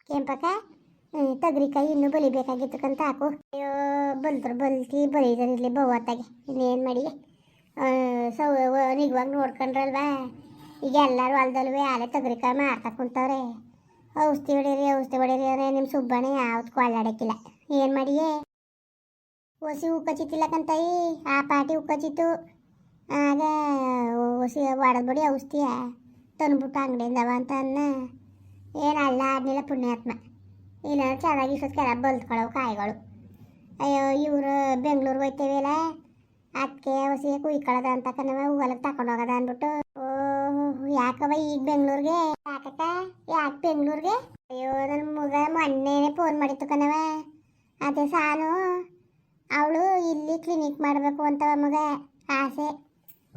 ಕೆಂಪಕ್ಕ ತಗರಿಕಾಯಿ ಇನ್ನೂ ಬಲಿಬೇಕಾಗಿತ್ತಕ್ಕಂತ ಹಾಕು. ಅಯ್ಯೋ ಬಲ್ತಿ ಬರೀದರಿರ್ಲಿ ಬವ್ವತ್ತಾಗೆ ಇನ್ನೇನು ಮಾಡಿ ಸೌ ನಿಜವಾಗ ನೋಡ್ಕೊಂಡ್ರಲ್ವಾ. ಈಗ ಎಲ್ಲರೂ ಹೊಲ್ದಲ್ವೇ ಆಲೆ ತಗರಿಕಾಯಿ ಮಾರ್ತಾ ಕುಂತವ್ರೆ. ಔಷಧಿ ಹೊಡೀರಿ ಅಂದರೆ ನಿಮ್ಮ ಸುಬ್ಬಣ್ಣ ಯಾವ್ದಕ್ಕೂ ಅಳ್ಳಾಡಕ್ಕಿಲ್ಲ. ಏನು ಮಾಡಿಯೇ ಹೊಸಿ ಉಕ್ಕಚಿತ್ತಿಲ್ಲಕ್ಕಂತಾಯಿ ಆ ಪಾಟಿ ಉಕ್ಕಚಿತ್ತು. ಆಗ ಹೊಸಿ ಹೊಡೆದ್ಬಿಡಿ ಔಷಧಿಯ ತಂದ್ಬಿಟ್ಟು ಅಂಗಡಿಯಿಂದವ ಅಂತ ಅನ್ನ ಏನು ಅಲ್ಲ ಆಡಲಿಲ್ಲ ಪುಣ್ಯಾತ್ಮ. ಇಲ್ಲ ಚೆನ್ನಾಗಿ ಇಷ್ಟೊತ್ತಿಗೆಲ್ಲ ಬಲ್ತ್ಕೊಳ್ಳೋ ಕಾಯಿಗಳು. ಅಯ್ಯೋ ಇವರು ಬೆಂಗ್ಳೂರಿಗೆ ಹೋಯ್ತೇವಿಲ್ಲ ಅದಕ್ಕೆ ಹೊಸಿ ಕುಯ್ಕೊಳ್ಳೋದ ಅಂತ ಕಣವ ಹೂಗಲಕ್ಕೆ ತಗೊಂಡೋಗೋದ ಅಂದ್ಬಿಟ್ಟು. ಓಹ್ ಯಾಕವ ಈಗ ಬೆಂಗ್ಳೂರಿಗೆ ಯಾಕಕ್ಕ ಯಾಕೆ ಬೆಂಗ್ಳೂರಿಗೆ? ಅಯ್ಯೋ ನನ್ನ ಮಗ ಮೊನ್ನೆನೇ ಫೋನ್ ಮಾಡಿತ್ತು ಕಣವ. ಅದೇ ಸಾನು ಅವಳು ಇಲ್ಲಿ ಕ್ಲಿನಿಕ್ ಮಾಡಬೇಕು ಅಂತ ಮಗ ಆಸೆ.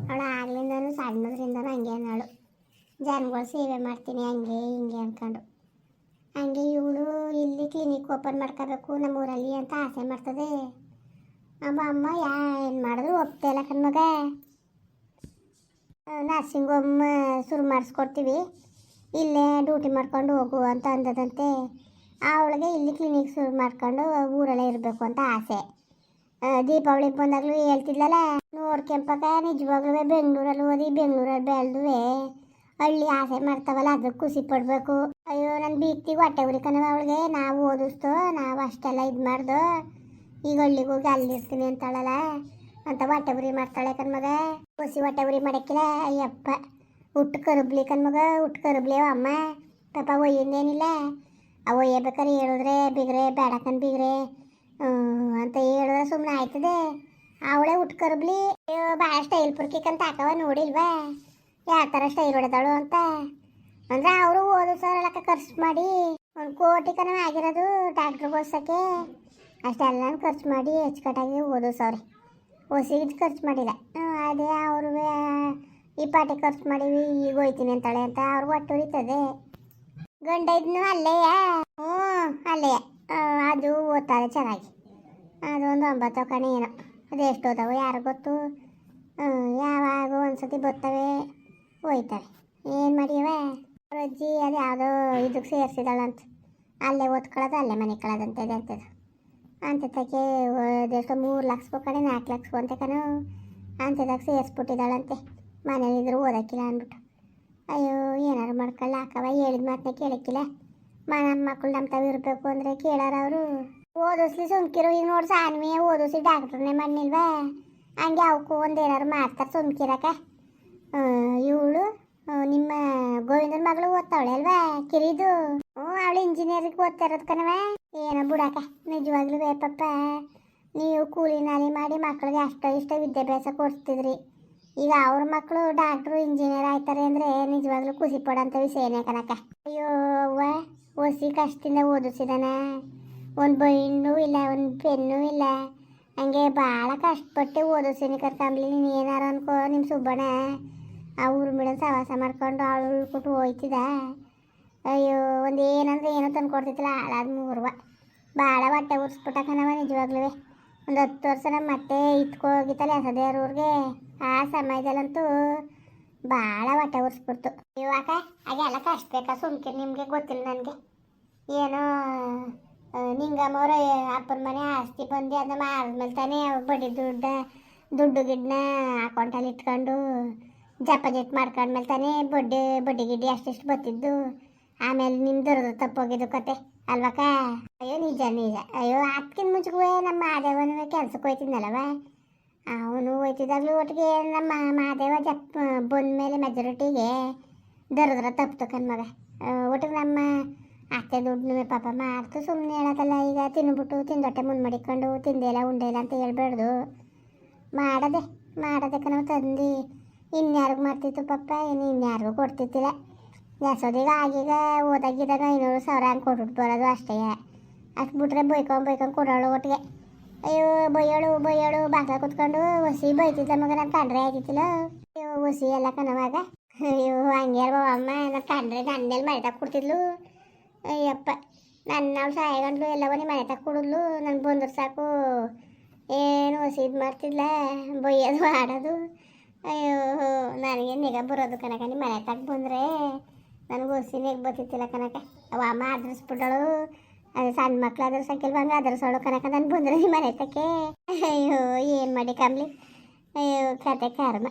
ಅವಳು ಆಗ್ಲಿಂದನೂ ಸಣ್ಣದ್ರಿಂದನೂ ಹಂಗೆ ಅನ್ನೋಳು ಜನಗಳು ಸೇವೆ ಮಾಡ್ತೀನಿ ಹಂಗೆ ಹಿಂಗೆ ಅಂದ್ಕೊಂಡು. ಹಂಗೆ ಇವಳು ಇಲ್ಲಿ ಕ್ಲಿನಿಕ್ ಓಪನ್ ಮಾಡ್ಕೋಬೇಕು ನಮ್ಮೂರಲ್ಲಿ ಅಂತ ಆಸೆ ಮಾಡ್ತದೆ. ಅಮ್ಮ ಏನು ಮಾಡಿದ್ರು ಒಪ್ತಾಯಿಲ್ಲ ಕಣ್ಮಗ. ನರ್ಸಿಂಗ್ ಹೋಮ್ ಶುರು ಮಾಡಿಸ್ಕೊಡ್ತೀವಿ ಇಲ್ಲೇ ಡ್ಯೂಟಿ ಮಾಡ್ಕೊಂಡು ಹೋಗು ಅಂತ ಅಂದದಂತೆ. ಅವಳಿಗೆ ಇಲ್ಲಿ ಕ್ಲಿನಿಕ್ ಶುರು ಮಾಡ್ಕೊಂಡು ಊರಲ್ಲೇ ಇರಬೇಕು ಅಂತ ಆಸೆ. ದೀಪಾವಳಿಗೆ ಬಂದಾಗಲೂ ಹೇಳ್ತಿದ್ಲಲ್ಲ ನೋಡ್ಕೆಂಪಕ ನಿಜವಾಗ್ಲೂ ಬೆಂಗಳೂರಲ್ಲಿ ಓದಿ ಬೆಂಗಳೂರಲ್ಲಿ ಬೆಳೆದುವೆ ಹಳ್ಳಿ ಆಸೆ ಮಾಡ್ತಾವಲ್ಲ ಅದಕ್ಕೆ ಖುಷಿ ಪಡಬೇಕು. ಅಯ್ಯೋ ನನ್ನ ಬೀಗ್ತಿಗೆ ಹೊಟ್ಟೆ ಉರಿ ಕಣವ ಅವಳಿಗೆ. ನಾವು ಓದಿಸ್ತೋ ನಾವು ಅಷ್ಟೆಲ್ಲ ಇದು ಮಾಡ್ದು ಈಗ ಹಳ್ಳಿಗೆ ಹೋಗಿ ಅಲ್ಲಿರ್ತೀನಿ ಅಂತಾಳಲ್ಲ ಅಂತ ಹೊಟ್ಟೆ ಉರಿ ಮಾಡ್ತಾಳೆ ಕಣ್ಮಗ. ಖುಷಿ ಹೊಟ್ಟೆ ಉರಿ ಮಾಡೋಕ್ಕಿಲ್ಲ. ಅಯ್ಯಪ್ಪ ಹುಟ್ಟು ಕರುಬ್ಲಿ ಕಣ್ಮಗ ಹುಟ್ಟು ಕರುಬ್ಲಿ ಅಮ್ಮ ಪಾಪ ಒಯ್ಯಿಂದೇನಿಲ್ಲ. ಒಯ್ಯಬೇಕಾರೆ ಹೇಳಿದ್ರೆ ಬಿಗ್ರೆ ಬೇಡಕನ್ ಬಿಗ್ರೆ ಅಂತ ಹೇಳಿದ್ರೆ ಸುಮ್ಮನೆ ಆಯ್ತದೆ. ಅವಳೇ ಹುಟ್ಟು ಕರುಬ್ಲಿ. ಅಯ್ಯೋ ಭಾಳ ಸ್ಟೈಲ್ ಪುರ್ಕಿಕಂತ ಹಾಕವ ನೋಡಿಲ್ವಾ ಯಾವ ಥರ ಸ್ಟೈಲ್ ಹೊಡೆದವಳು ಅಂತ. ಅಂದರೆ ಅವರು ಓದು ಸಾವಿರ ಖರ್ಚು ಮಾಡಿ 1 ಕೋಟಿ ಕನವ ಆಗಿರೋದು ಡಾಕ್ಟ್ರಿಗೆ ಓದ್ಸೋಕ್ಕೆ. ಅಷ್ಟೆಲ್ಲ ಖರ್ಚು ಮಾಡಿ ಅಚ್ಚುಕಟ್ಟಾಗಿ ಓದು ಸಾವಿರ ಹೊಸಿಗೆ ಖರ್ಚು ಮಾಡಿಲ್ಲ. ಅದೇ ಅವರು ಈ ಪಾಟಿ ಖರ್ಚು ಮಾಡೀವಿ ಈಗ ಹೋಯ್ತೀನಿ ಅಂತಾಳೆ ಅಂತ ಅವ್ರಿಗೆ ಒಟ್ಟು ಉರಿತದೆ. ಗಂಡ ಇದ್ನು ಅಲ್ಲೇಯ ಅಲ್ಲೇ ಅದು ಓದ್ತಾರೆ ಚೆನ್ನಾಗಿ. ಅದೊಂದು 9 ಕಣೆ ಏನೋ ಅದು ಎಷ್ಟು ಓದವು ಯಾರು ಗೊತ್ತು. ಯಾವಾಗ ಒಂದ್ಸತಿ ಬರ್ತವೆ ಹೋಯ್ತವೆ ಏನು ಮಾಡಿಯವ. ಅವ್ರ ಅಜ್ಜಿ ಅದು ಯಾವುದೋ ಇದಕ್ಕೆ ಸೇರಿಸಿದಾಳಂತ ಅಲ್ಲೇ ಓದ್ಕೊಳ್ಳೋದು ಅಲ್ಲೇ ಮನೆ ಕಳೋದಂತೆ ಅಂತದ್ದು ಅಂಥದ್ದಕ್ಕೆ ಅದೆಷ್ಟೋ 3 ಲಕ್ಷ ಕಡೆ 4 ಲಕ್ಷ ಅಂತ ಕಣೋ ಅಂಥದಾಗ ಸೇರಿಸ್ಬಿಟ್ಟಿದ್ದಾಳಂತೆ. ಮನೇಲಿದ್ರು ಓದೋಕ್ಕಿಲ್ಲ ಅಂದ್ಬಿಟ್ಟು. ಅಯ್ಯೋ ಏನಾರು ಮಾಡ್ಕೊಳ್ಳ ಹಾಕವ ಹೇಳಿದ ಮಾತನ್ನ ಕೇಳಕ್ಕಿಲ್ಲ. ನಮ್ಮ ಮಕ್ಕಳು ನಮ್ಮ ತಾವು ಇರಬೇಕು ಅಂದರೆ ಕೇಳಾರ ಅವರು. ಓದಿಸ್ಲಿ ಸುಮ್ಕಿರು. ಈಗ ನೋಡಿ ಸಾನ್ವಿ ಓದಿಸಿ ಡಾಕ್ಟ್ರನ್ನೇ ಮಣ್ಣಿಲ್ವಾ ಹಂಗೆ ಅವಕ್ಕೂ ಒಂದು ಏನಾರು ಮಾಡ್ತಾರೆ ಸುಮ್ಕಿರಕ. ಇವಳು ನಿಮ್ಮ ಗೋವಿಂದನ ಮಗಳು ಓದ್ತಾವಳೆ ಅಲ್ವಾ ಕಿರಿದು? ಅವಳು ಇಂಜಿನಿಯರಿಂಗ್ ಓದ್ತಾ ಇರೋದು ಕಣವ. ಏನೋ ಬಿಡಾಕ ನಿಜವಾಗ್ಲೂ ಪಪ್ಪ ನೀವು ಕೂಲಿ ನಾಲಿ ಮಾಡಿ ಮಕ್ಕಳಿಗೆ ಅಷ್ಟೋ ಇಷ್ಟ ವಿದ್ಯಾಭ್ಯಾಸ ಕೊಡ್ತಿದ್ರಿ. ಈಗ ಅವ್ರ ಮಕ್ಕಳು ಡಾಕ್ಟ್ರು ಇಂಜಿನಿಯರ್ ಆಯ್ತಾರೆ ಅಂದರೆ ನಿಜವಾಗ್ಲೂ ಖುಷಿ ಪಡೋಂಥ ವಿಷಯನೇ ಕನಕ. ಅಯ್ಯೋ ಅವ್ವ ಹೊಸಿ ಕಷ್ಟದಿಂದ ಓದಿಸಿದಾನ. ಒಂದು ಬೈಂಡು ಇಲ್ಲ ಒಂದು ಪೆನ್ನು ಇಲ್ಲ ಹಂಗೆ ಭಾಳ ಕಷ್ಟಪಟ್ಟು ಓದಿಸ್ತೀನಿ ಕರ್ಕೊಂಬ್ಲಿ. ನೀನು ಏನಾರು ಅನ್ಕೋ ನಿಮ್ಮ ಸುಬ್ಬಣ್ಣ ಆ ಊರು ಮೇಡಮ್ ಸವಾಸ ಮಾಡ್ಕೊಂಡು ಅವಳು ಉಳ್ಕೊಟ್ಟು ಹೋಯ್ತಿದ್ದ. ಅಯ್ಯೋ ಒಂದು ಏನಂದ್ರೆ ಏನೋ ತಂದು ಕೊಡ್ತಿತ್ತಿಲ್ಲ ಹಾಳಾದ 3 ಭಾಳ ಹೊಟ್ಟೆ ಉರ್ಸ್ಬಿಟ್ಟಕನವ ನಿಜವಾಗ್ಲೂ. ಒಂದು 10 ವರ್ಷ ನಮ್ಮ ಮತ್ತೆ ಇತ್ಕೋಗಿತ್ತಲ್ಲ ಹೆಸದೇವ್ರವ್ರಿಗೆ ಆ ಸಮಯದಲ್ಲಂತೂ ಭಾಳ ಹೊಟ್ಟೆ ಉರ್ಸ್ಬಿಡ್ತು. ಇವಾಗ ಹಾಗೆಲ್ಲ ಕಷ್ಟ ಬೇಕಾ ಸುಮ್ಕಿರಿ. ನಿಮಗೆ ಗೊತ್ತಿಲ್ಲ ನನಗೆ ಏನೋ ನಿಂಗಮ್ಮವ್ರ ಅಪ್ಪನ ಮನೆ ಆಸ್ತಿ ಬಂದು ಅದನ್ನ ಮಾರಿದ್ಮೇಲೆ ತಾನೇ ಬಡ್ಡಿ ದುಡ್ಡು ಗಿಡ್ನ ಅಕೌಂಟಲ್ಲಿ ಇಟ್ಕೊಂಡು ಜಪ್ಪಾಜಿಟ್ ಮಾಡ್ಕೊಂಡ್ಮೇಲೆ ತಾನೇ ಬಡ್ಡಿ ಗಿಡ್ಡಿ ಅಷ್ಟಿಷ್ಟು ಬರ್ತಿದ್ದು. ಆಮೇಲೆ ನಿಮ್ಮ ದೊಡ್ಡದು ತಪ್ಪೋಗಿದ್ದು ಕತೆ ಅಲ್ವಕ್ಕ? ಅಯ್ಯೋ ನಿಜ. ಅಯ್ಯೋ ಅದಕ್ಕಿಂತ ಮುಂಚೆಗೂ ನಮ್ಮ ಮಾದೇವನ ಕೆಲ್ಸಕ್ಕೆ ಹೋಯ್ತಿದ್ನಲ್ಲವ ಅವನು ಹೋಯ್ತಿದ್ದಾಗಲೂ ಒಟ್ಟಿಗೆ ನಮ್ಮ ಮಾದೇವ ಬಂದಮೇಲೆ ಮೆಜಾರಿಟಿಗೆ ದೊಡ್ಡದ್ರ ತಪ್ಪು ಕಣ್ಮಗ. ಒಟ್ಟಿಗೆ ನಮ್ಮ ಅತ್ತೆ ದುಡ್ಡು ಪಾಪ ಮಾಡ್ತು ಸುಮ್ಮನೆ ಹೇಳೋದಲ್ಲ. ಈಗ ತಿನ್ಬಿಟ್ಟು ತಿಂದೊಟ್ಟೆ ಮುಂದೆ ಮಡಿಕೊಂಡು ತಿಂದೇಲ್ಲ ಉಂಡೆಲ್ಲ ಅಂತ ಹೇಳ್ಬಾರ್ದು. ಮಾಡೋದಕ್ಕೆ ನಾವು ತಂದು ಇನ್ಯಾರಿಗೂ ಮಾಡ್ತಿತ್ತು ಪಾಪ. ಇನ್ಯಾರಿಗೂ ಕೊಡ್ತಿತ್ತಿಲ್ಲ. ಎಸೋದೀಗ ಆಗೀಗ ಓದಾಗಿದ್ದಾಗ 500,000 ಹಂಗೆ ಕೊಟ್ಬಿಟ್ಟು ಬರೋದು ಅಷ್ಟೇ. ಅಷ್ಟು ಬಿಟ್ರೆ ಬೈಕೊಂಡು ಕೊಡೋಳು ಒಟ್ಟಿಗೆ. ಅಯ್ಯೋ ಬೈಯೋಳು ಬಾಗ್ಲ ಕೂತ್ಕೊಂಡು ಹೊಸಿ ಬೈತಿದ್ದ ಮಗ. ನಾನು ಕಂಡ್ರೆ ಆಯ್ತಿತ್ತಿಲ್ಲ. ಅಯ್ಯೋ ಹೊಸಿ ಎಲ್ಲ ಕಣವಾಗ. ಅಯ್ಯೋ ಹಂಗೆ ಅಲ್ವ ಅಮ್ಮ ನಾನು ಕಂಡ್ರೆ ನನ್ನ ಮೇಲೆ ಮನೆ ತಗ ಕೊಡ್ತಿದ್ಲು. ಅಯ್ಯಪ್ಪ ಅವಳು ಸಾಯಗಂಡ್ಲು ಎಲ್ಲವನ್ನೇ ಮನೆ ತಗ ಕೊಡಿದ್ಲು. ನನಗೆ ಬಂದ್ರೆ ಸಾಕು ಏನು ಹೊಸಿ ಇದು ಮಾಡ್ತಿದ್ಲ ಬೈಯೋದು ಆಡೋದು. ಅಯ್ಯೋ ನನಗೆ ನಿಗ ಬರೋದು ಕನಕ. ನಿಮ್ಮ ಮನೆ ತಗ ಬಂದರೆ ನನಗೆ ಒಸಿನಾಗ ಬತ್ತಿತ್ತಿಲ್ಲ ಕನಕ ಅವ ಅಮ್ಮ ಅದ್ರಸ್ಬಿಟ್ಟಳು. ಅದು ಸಣ್ಣ ಮಕ್ಳು ಅದ್ರ ಸಂಖ್ಯೆಲ್ವಂಗ ಅದ್ರಸೋಳು ಕನಕ ನಾನು ಬಂದ್ರೆ ಮನೆ ತಕ್ಕೆ. ಅಯ್ಯೋ ಏನು ಮಾಡಿ ಕಂಬ್ಲಿ. ಅಯ್ಯೋ ಕತೆ ಕರ್ಮ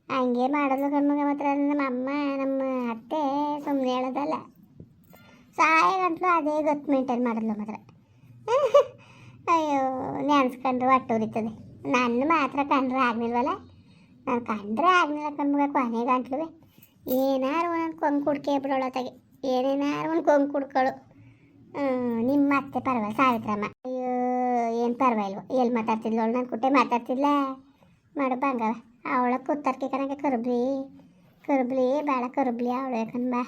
ಹಂಗೆ ಮಾಡೋದು ಕಣ್ಮಗ. ಮಾತ್ರ ನಮ್ಮ ಅಮ್ಮ ನಮ್ಮ ಅತ್ತೆ ಸುಮ್ಮನೆ ಹೇಳೋದಲ್ಲ, ಸಾಯ ಗಂಟ್ಲು ಅದೇ ಗೊತ್ತು ಮೇಂಟೈನ್ ಮಾಡಿದ್ಲು ಮಾತ್ರ. ಅಯ್ಯೋ ನೆನ್ಸ್ಕೊಂಡ್ರೆ ಹೊಟ್ಟೆ ಉರಿತದೆ. ನನ್ನ ಮಾತ್ರ ಕಂಡ್ರೆ ಆಗ್ನಿಲ್ವಲ್ಲ, ನಾನು ಕಂಡ್ರೆ ಆಗ್ನಿಲ್ಲ ಕಣ್ಮಗ. ಕೊನೆ ಗಂಟ್ಲು ಏನಾರು ಒಂದು ಕೊಂಗ್ ಕುಡ್ಕೆ ಬಿಡೋಳತ್ತಾಗೆ, ಏನೇನಾರು ಒಂದು ಕೊಂಗ್ ಕುಡ್ಕೊಳ್ಳು. ನಿಮ್ಮ ಅತ್ತೆ ಪರವಾಗಿಲ್ಲ ಸಾವಿತ್ರಮ್ಮ. ಅಯ್ಯೋ ಏನು ಪರವಾಗಿಲ್ವ, ಎಲ್ಲಿ ಮಾತಾಡ್ತಿದ್ಲು ಅವಳು? ನಾನು ಕುಟ್ಟೆ ಮಾತಾಡ್ತಿದ್ಲ ಮಾಡು ಬಂಗವ. ಅವಳ ಕುತ್ತರ್ಕೆ ಕನಕ ಕರುಬ್ಲಿ ಬೇಡ ಕರುಬ್ಲಿ ಅವಳು ಯಾಕಂದ್ ಬಾ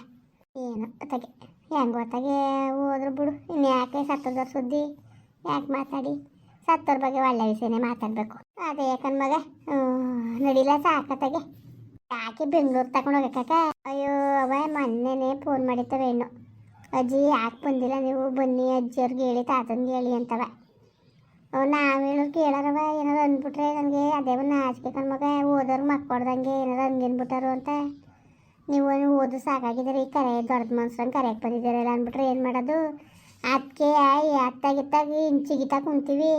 ಏನು ಅತ್ತಾಗೆ ಹೆಂಗೆ ಹೊತ್ತಾಗೆ ಹೋದ್ರು ಬಿಡು. ಇನ್ನು ಯಾಕೆ ಸತ್ತೋದ್ರ ಸುದ್ದಿ ಯಾಕೆ ಮಾತಾಡಿ? ಸತ್ತೋರ ಬಗ್ಗೆ ಒಳ್ಳೆ ವಿಷಯನೇ ಮಾತಾಡಬೇಕು. ಅದೇ ಯಾಕಂದ್ ಮಗ ನಡಿಲ್ಲ ಸಾಕತ್ತಾಗೆ. ಯಾಕೆ ಬೆಂಗಳೂರು ತಗೊಂಡು ಹೋಗಕ್ಕ? ಅಯ್ಯೋ ಅವ ಮೊನ್ನೆನೇ ಫೋನ್ ಮಾಡಿತ್ತವ ಹೆಣ್ಣು, ಅಜ್ಜಿ ಯಾಕೆ ಬಂದಿಲ್ಲ ನೀವು, ಬನ್ನಿ ಅಜ್ಜಿಯವ್ರಿಗೆ ಹೇಳಿ ತಾತನಿಗೆ ಹೇಳಿ ಅಂತವ. ನಾವು ಹೇಳೋರು ಕೇಳಾರವ, ಏನಾರು ಅಂದ್ಬಿಟ್ರೆ ನನಗೆ ಅದೇ ಒಂದು ನಾಚಿಕೆ ಕಣ್ಮಗ. ಓದೋರು ಮಕ್ಕಳ್ದಂಗೆ ಏನಾರು ಹಂಗೇನ್ಬಿಟ್ಟಾರು ಅಂತ. ನೀವು ಓದು ಸಾಕಾಗಿದ್ದೀರಿ, ಕರೆ ದೊಡ್ಡ ಮನ್ಸ್ರಂಗೆ ಕರೆಯಕ್ಕೆ ಬಂದಿದ್ದೀರಲ್ಲ ಅಂದ್ಬಿಟ್ರೆ ಏನು ಮಾಡೋದು? ಅದಕ್ಕೆ ಅತ್ತಾಗಿತ್ತಾಗಿ ಇಂಚಿಗಿತ್ತ ಕುಂತೀವಿ.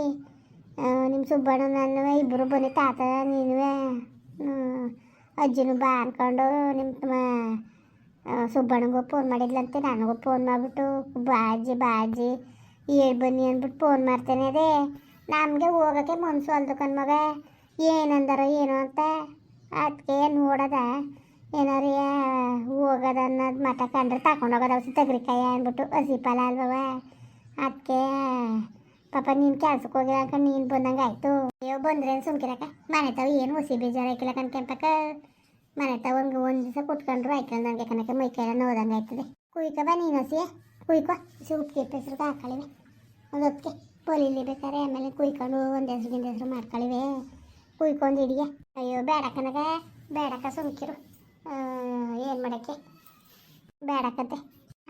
ನಿಮ್ಮ ಸುಬ್ಬಣ್ಣ ನಾನು ಇಬ್ಬರು ಬನ್ನಿ, ತಾತ ನೀನುವೆ ಅಜ್ಜಿನೂ ಬಾ ಅಂದ್ಕೊಂಡು ನಿಮ್ಮ ಸುಬ್ಬಣ್ಣಗೂ ಫೋನ್ ಮಾಡಿದ್ಲಂತೆ. ನನಗೂ ಫೋನ್ ಮಾಡಿಬಿಟ್ಟು ಬಾಜಿ ಹೇಳಿ ಬನ್ನಿ ಅಂದ್ಬಿಟ್ಟು ಫೋನ್ ಮಾಡ್ತೇನೆ. ಅದೇ ನಮಗೆ ಹೋಗೋಕ್ಕೆ ಮನ್ಸು ಅಲ್ದು ಕಣ್ಮಗ. ಏನಂದಾರೋ ಏನೋ ಅಂತ ಅದಕ್ಕೆ ನೋಡೋದ ಏನಾರು ಹೋಗೋದ ಅನ್ನೋದು ಮಠ ಕಂಡ್ರೆ ತಗೊಂಡೋಗೋದು ಔಷಧಿ ತೆಗ್ರಿಕಾಯಿ ಅಂದ್ಬಿಟ್ಟು ಹಸಿ ಫಲ ಅಲ್ವವ. ಅದಕ್ಕೆ ಪಾಪ ನೀನು ಕೆಲ್ಸಕ್ಕೆ ಹೋಗಿಲ್ಲ ಅನ್ಕೊಂಡು ನೀನು ಬಂದಂಗೆ ಆಯಿತು. ಅಯ್ಯೋ ಬಂದ್ರೇನು ಸುಮ್ಕಿರಕ್ಕ, ಮನೆ ತಾವು ಏನು ಹುಸಿ ಬೇಜಾರು ಹಾಕಿಲ್ಲ ಕಣ್ಕೆಂಪಕ್ಕ. ಮನೆ ತಾವು ಒಂದು ದಿವಸ ಕುತ್ಕೊಂಡ್ರು ಆಯ್ಕೊಂಡು ನನಗೆ ಕನಕ ಮೈಕೈಲ ನೋದಂಗೆ ಆಯ್ತದೆ. ಕುಯ್ಕೊ ಬಾ ನೀನು ಹಸಿ ಕುಯ್ಕೊ, ಉಪ್ಪಿಗೆ ಹೆಸ್ರಿಗೆ ಹಾಕೊಳ್ಳಿವೆ ಒಂದು ಹೊತ್ತಿಗೆ ಪೊಲೀಲಿ ಬೇಕಾರೆ. ಆಮೇಲೆ ಕುಯ್ಕೊಂಡು ಒಂದು ಹೆಸ್ರು ಮಾಡ್ಕೊಳ್ಳಿವೆ, ಕುಯ್ಕೊಂಡು ಹಿಡಿಯ. ಅಯ್ಯೋ ಬೇಡ ಕನಕ ಬೇಡಕ್ಕ ಸುಮ್ಕಿರು, ಏನು ಮಾಡೋಕ್ಕೆ ಬೇಡಕ್ಕಂತೆ.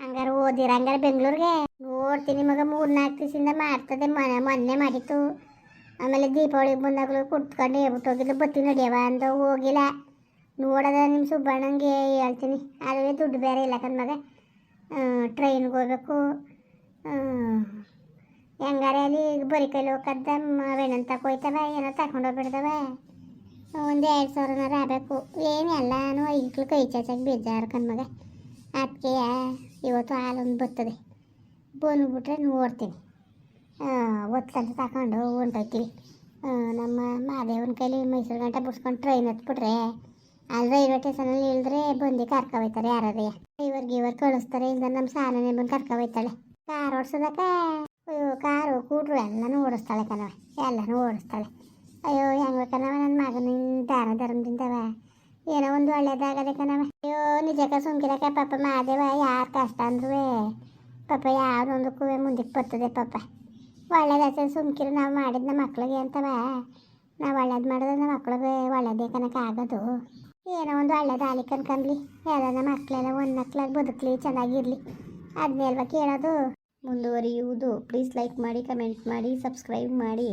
ಹಂಗಾರೆ ಓದಿರ ಹಂಗಾರೆ ಬೆಂಗಳೂರಿಗೆ ನೋಡ್ತೀನಿ ಮಗ. 3-4 ದಿವಸದಿಂದ ಮಾಡ್ತದೆ, ಮೊನ್ನೆ ಮಾಡಿತ್ತು. ಆಮೇಲೆ ದೀಪಾವಳಿಗೆ ಬಂದಾಗಲೂ ಕುತ್ಕೊಂಡು ಹೇಳ್ಬಿಟ್ಟು ಹೋಗಿದ್ದು ಬತ್ತಿ ನಡಿಯವ ಅಂದ ಹೋಗಿಲ್ಲ. ನೋಡೋದ ನಿಮ್ಮ ಸುಬ್ಬಣ್ಣಂಗೆ ಹೇಳ್ತೀನಿ, ಅದೇ ದುಡ್ಡು ಬೇರೆ ಇಲ್ಲ ಕಣ್ಮಗ. ಟ್ರೈನ್ಗೆ ಹೋಗ್ಬೇಕು. ಹೆಂಗಾರೆ ಅಲ್ಲಿ ಬರೀ ಕೈಲಿ ಹೋಗದ ವೇಣಂತ ಹೋಯ್ತವ, ಏನೋ ತಗೊಂಡೋಗ್ಬಿಡ್ತವ. ಒಂದು 2,000 ಆಗಬೇಕು. ಏನು ಎಲ್ಲನೂ ಈಗಲೂ ಕೈ ಚಾಚಾಗಿ ಬೇಜಾರು ಕಣ್ಮಗ. ಅದಕ್ಕೆ ಇವತ್ತು ಹಾಲೊಂದು ಬರ್ತದೆ, ಬಂದ್ಬಿಟ್ರೆ ನೋಡ್ತೀನಿ. ಒತ್ತಂತ ತಗೊಂಡು ಹೊಂಟೋಗ್ತೀವಿ. ನಮ್ಮ ಮಾದೇವನ ಕೈಲಿ ಮೈಸೂರು ಗಂಟೆ ಬಿಡ್ಸ್ಕೊಂಡು ಟ್ರೈನ್ ಹತ್ಬಿಟ್ರೆ ಅಲ್ಲಿ ರೈಲ್ವೆ ಸ್ಟೇಷನಲ್ಲಿ ಇಳಿದ್ರೆ ಬಂದು ಕರ್ಕೊಯ್ತಾರೆ. ಯಾರೇ ಇವ್ರಿಗೆ ಕಳಿಸ್ತಾರೆ, ಇಲ್ಲ ನಮ್ಮ ಸಾಲನೆ ಬಂದು ಕರ್ಕೊಯ್ತಾಳೆ. ಕಾರ್ ಓಡಿಸೋದಕ್ಕೆ ಕಾರು ಕೂಟ್ರು ಎಲ್ಲನೂ ಓಡಿಸ್ತಾಳೆ ಕಣವ, ಎಲ್ಲನೂ ಓಡಿಸ್ತಾಳೆ. ಅಯ್ಯೋ ಹೆಂಗೆ ಕಣವ ನನ್ನ ಮಗನಿಂದ ಧರ್ಮದಿಂದವ ಏನೋ ಒಂದು ಒಳ್ಳೇದಾಗದೆ ಕಣವ. ಅಯ್ಯೋ ನಿಜಕ್ಕ ಸುಮ್ಕಿರಕ್ಕ ಪಾಪ ಮಾದೇವ ಯಾರು ಕಷ್ಟ ಅಂದ್ರೂ ಪಾಪ ಯಾವುದೊಂದಕ್ಕೂ ಮುಂದಕ್ಕೆ ಬರ್ತದೆ. ಪಾಪ ಒಳ್ಳೇದಾಚೆ ಸುಮ್ಕಿರು, ನಾವು ಮಾಡಿದ್ನ ಮಕ್ಳಿಗೆ ಅಂತವ. ನಾವು ಒಳ್ಳೇದು ಮಾಡಿದ್ರೆ ನಮ್ಮ ಮಕ್ಳಿಗೆ ಒಳ್ಳೇದೇ ಕನಕ ಆಗೋದು. ಏನೋ ಒಂದು ಒಳ್ಳೇದು ಆಲಿ ಕನ್ಕಂಬ್ಲಿ, ಯಾವ್ದಾನ ಮಕ್ಕಳೆಲ್ಲ ಒಂದ್ನಕ್ಲಾಗಿ ಬದುಕಲಿ, ಚೆನ್ನಾಗಿರಲಿ, ಅದನ್ನೆಲ್ವ ಕೇಳೋದು. ಮುಂದುವರಿಯುವುದು. ಪ್ಲೀಸ್ ಲೈಕ್ ಮಾಡಿ, ಕಮೆಂಟ್ ಮಾಡಿ, ಸಬ್ಸ್ಕ್ರೈಬ್ ಮಾಡಿ.